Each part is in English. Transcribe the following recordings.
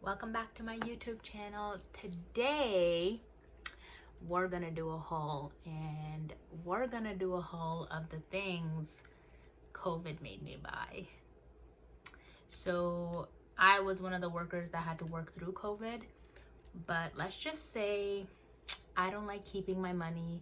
welcome back to my YouTube channel. Today we're gonna do a haul, and we're gonna do a haul of the things COVID made me buy. So I was one of the workers that had to work through COVID, but let's just say I don't like keeping my money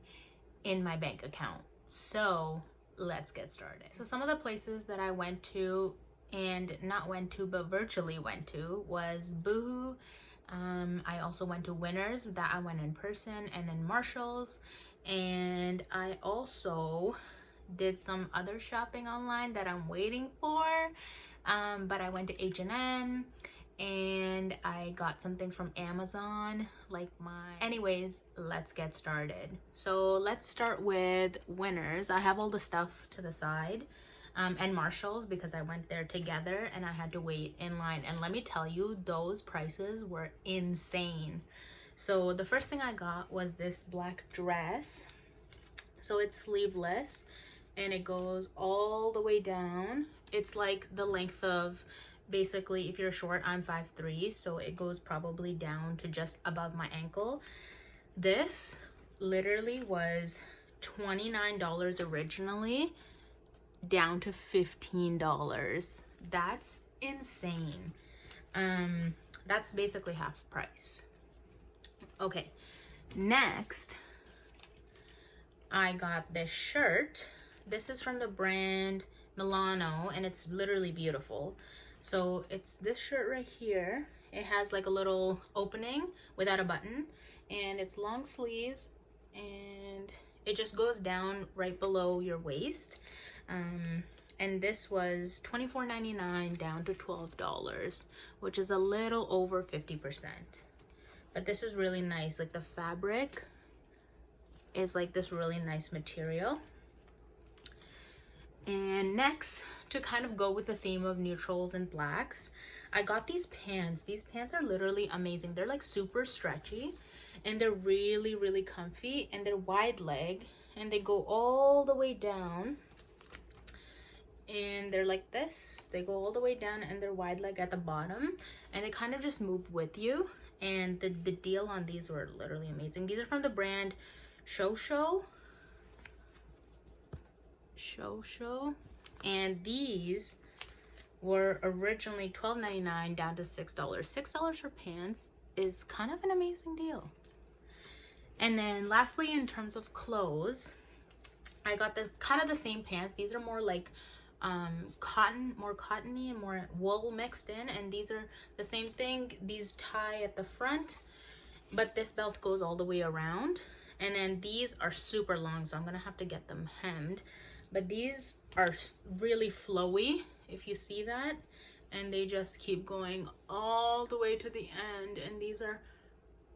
in my bank account. So let's get started. So some of the places that I went to, and not went to but virtually went to, was Boohoo. I also went to Winners, that I went in person, and then Marshalls, and I also did some other shopping online that I'm waiting for, but I went to H&M and I got some things from Amazon, like anyways, let's get started. So let's start with Winners. I have all the stuff to the side, and Marshalls, because I went there together and I had to wait in line, and let me tell you, those prices were insane. So the first thing I got was this black dress. So it's sleeveless and it goes all the way down. It's like the length of, basically, if you're short, I'm 5'3", so it goes probably down to just above my ankle. This literally was $29 originally, down to $15. That's insane. That's basically half price. Okay, next I got this shirt. This is from the brand Milano, and it's literally beautiful. So it's this shirt right here. It has like a little opening without a button, and it's long sleeves, and it just goes down right below your waist. And this was $24.99 down to $12, which is a little over 50%. But this is really nice. Like, the fabric is like this really nice material. And next, to kind of go with the theme of neutrals and blacks, I got these pants. These pants are literally amazing. They're like super stretchy, and they're really, really comfy, and they're wide leg, and they go all the way down, and they're like this. They go all the way down, and they're wide leg at the bottom, and they kind of just move with you. And the deal on these were literally amazing. These are from the brand Shosho, and these were originally $12.99 down to $6. $6 for pants is kind of an amazing deal. And then lastly, in terms of clothes, I got the kind of the same pants. These are more like cotton, more cottony and more wool mixed in, and these are the same thing. These tie at the front, but this belt goes all the way around, and then these are super long, so I'm gonna have to get them hemmed. But these are really flowy, if you see that, and they just keep going all the way to the end, and these are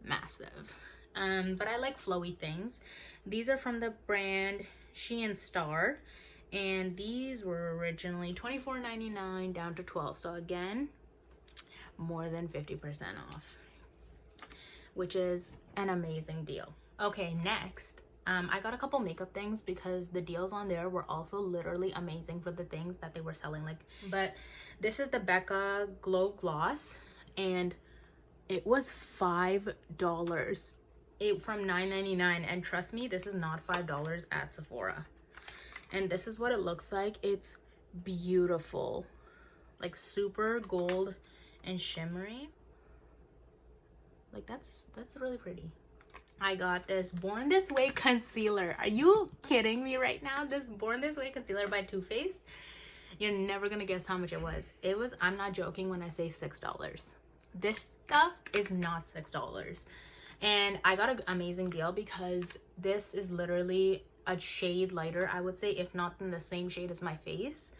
massive. But I like flowy things. These are from the brand Shein Star, and these were originally $24.99 down to $12. So again, more than 50% off, which is an amazing deal. Okay, next, I got a couple makeup things because the deals on there were also literally amazing for the things that they were selling. But this is the Becca Glow Gloss, and it was $5 from $9.99, and trust me, this is not $5 at Sephora. And this is what it looks like. It's beautiful, like super gold and shimmery. Like, that's really pretty. I got this Born This Way concealer. Are you kidding me right now? This Born This Way concealer by Too Faced. You're never gonna guess how much it was. It was, I'm not joking when I say $6. This stuff is not $6. And I got an amazing deal because this is literally a shade lighter, I would say, if not in the same shade as my face.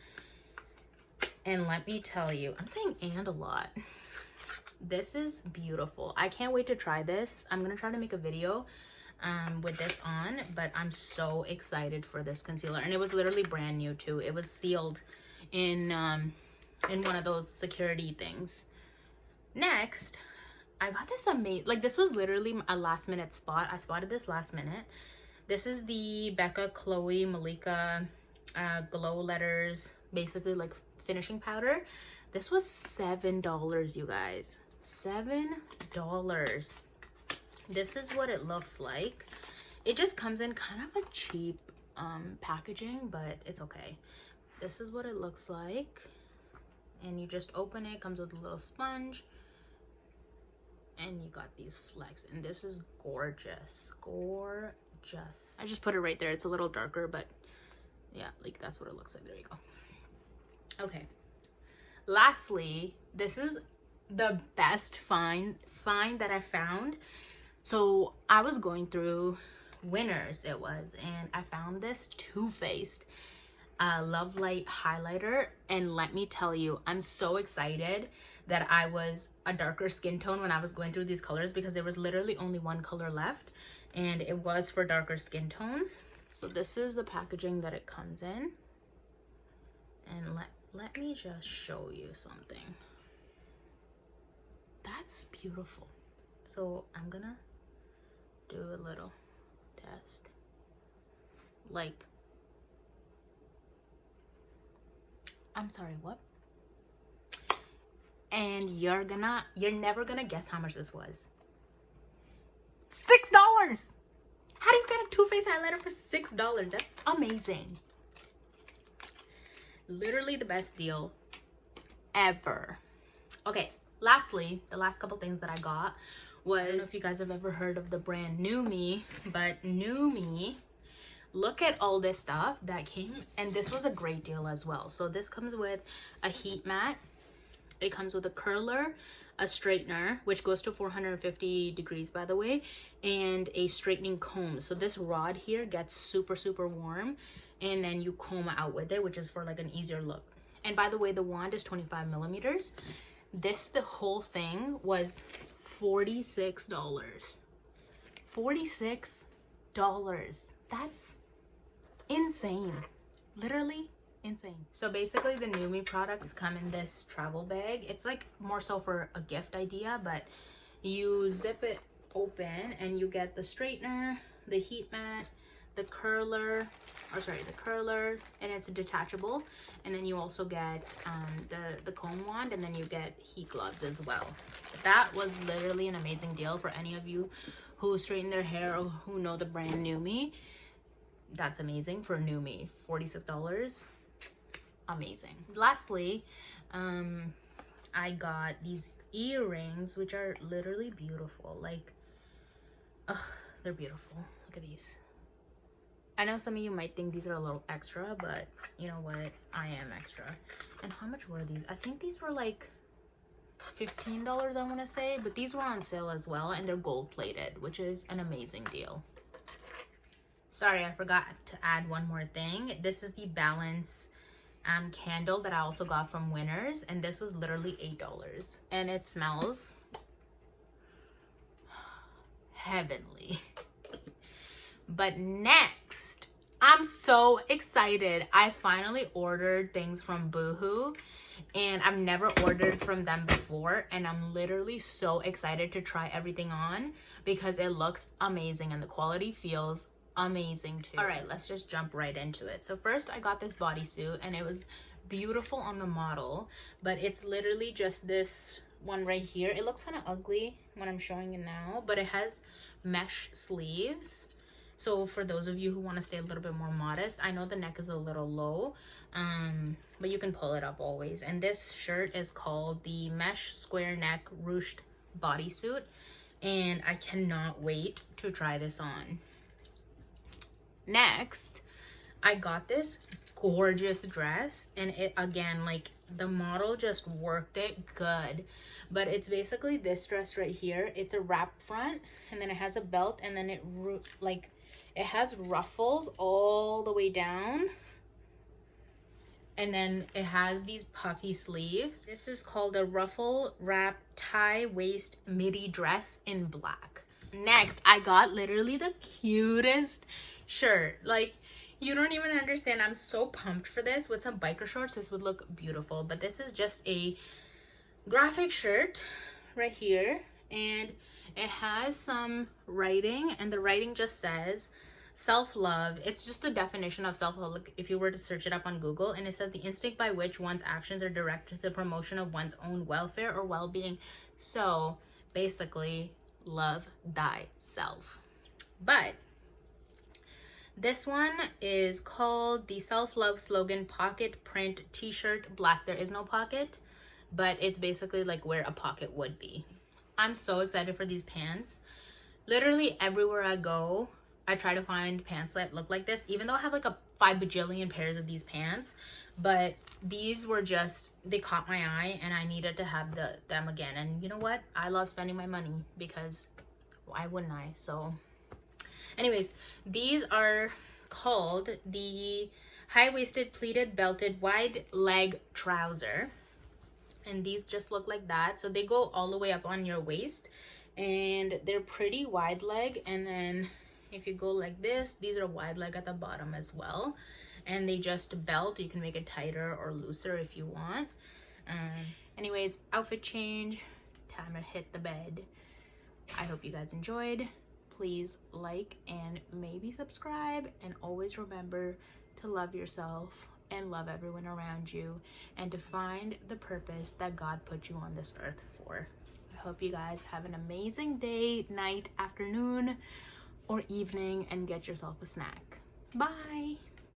And let me tell you, I'm saying "and" a lot. This is beautiful. I can't wait to try this. I'm gonna try to make a video with this on, but I'm so excited for this concealer. And it was literally brand new too. It was sealed in one of those security things. Next, I got this amazing, like, this was literally a last minute spot. I spotted this last minute. This is the Becca Chloe Malika Glow Letters, basically like finishing powder. This was $7, you guys. $7. This is what it looks like. It just comes in kind of a cheap packaging, but it's okay. This is what it looks like. And you just open it, comes with a little sponge. And you got these flecks, and this is gorgeous. Gorgeous. I just put it right there. It's a little darker, but yeah, like that's what it looks like. There you go. Okay. Lastly, this is the best find that I found. So I was going through Winners, it was, and I found this Too Faced Love Light highlighter, and let me tell you, I'm so excited that I was a darker skin tone when I was going through these colors, because there was literally only one color left, and it was for darker skin tones. So this is the packaging that it comes in, and let me just show you something. That's beautiful. So I'm gonna do a little test. Like, I'm sorry, what? And you're never gonna guess how much this was. $6. How do you get a Too Faced highlighter for $6? That's amazing. Literally the best deal ever. Okay, lastly, the last couple things that I got was, I don't know if you guys have ever heard of the brand New Me, but New Me, look at all this stuff that came, and this was a great deal as well. So this comes with a heat mat. It comes with a curler, a straightener, which goes to 450 degrees, by the way, and a straightening comb. So this rod here gets super, super warm, and then you comb out with it, which is for like an easier look. And by the way, the wand is 25 millimeters. The whole thing was $46. $46. That's insane. Literally insane. So basically the New Me products come in this travel bag. It's like more so for a gift idea, but you zip it open and you get the straightener, the heat mat, the curler, and it's detachable. And then you also get the comb wand, and then you get heat gloves as well. That was literally an amazing deal for any of you who straighten their hair or who know the brand New Me. That's amazing for New Me. $46. Amazing. Lastly, I got these earrings, which are literally beautiful. Like, they're beautiful. Look at these. I know some of you might think these are a little extra, but you know what? I am extra. And how much were these? I think these were like $15, I want to say, but these were on sale as well, and they're gold plated, which is an amazing deal. Sorry, I forgot to add one more thing. This is the Balance candle that I also got from Winners, and this was literally $8, and it smells heavenly. But next, I'm so excited. I finally ordered things from Boohoo, and I've never ordered from them before, and I'm literally so excited to try everything on because it looks amazing and the quality feels amazing too. All right, let's just jump right into it. So first I got this bodysuit, and it was beautiful on the model, but it's literally just this one right here. It looks kind of ugly when I'm showing it now, but it has mesh sleeves. So for those of you who want to stay a little bit more modest, I know the neck is a little low, but you can pull it up always. And this shirt is called the Mesh Square Neck Ruched Bodysuit, and I cannot wait to try this on. Next, I got this gorgeous dress, and it, again, like, the model just worked it good. But it's basically this dress right here. It's a wrap front, and then it has a belt, and then it has ruffles all the way down, and then it has these puffy sleeves. This is called a ruffle wrap tie waist midi dress in black. Next, I got literally the cutest shirt. Like, you don't even understand. I'm so pumped for this. With some biker shorts, this would look beautiful. But this is just a graphic shirt right here, and it has some writing, and the writing just says, self-love, it's just the definition of self-love. Like if you were to search it up on Google, and it says the instinct by which one's actions are directed to the promotion of one's own welfare or well-being. So basically, love thyself. But this one is called the self-love slogan pocket print t-shirt black. There is no pocket, but it's basically like where a pocket would be. I'm so excited for these pants. Literally everywhere I go, I try to find pants that look like this, even though I have like a 5 bajillion pairs of these pants. But these were just, they caught my eye and I needed to have them again. And you know what? I love spending my money because why wouldn't I? So anyways, these are called the high-waisted pleated belted wide leg trouser. And these just look like that. So they go all the way up on your waist and they're pretty wide leg. And then if you go like this, these are wide leg at the bottom as well. And they just belt. You can make it tighter or looser if you want. Anyways, outfit change. Time to hit the bed. I hope you guys enjoyed. Please like and maybe subscribe. And always remember to love yourself and love everyone around you. And to find the purpose that God put you on this earth for. I hope you guys have an amazing day, night, afternoon, or evening, and get yourself a snack. Bye.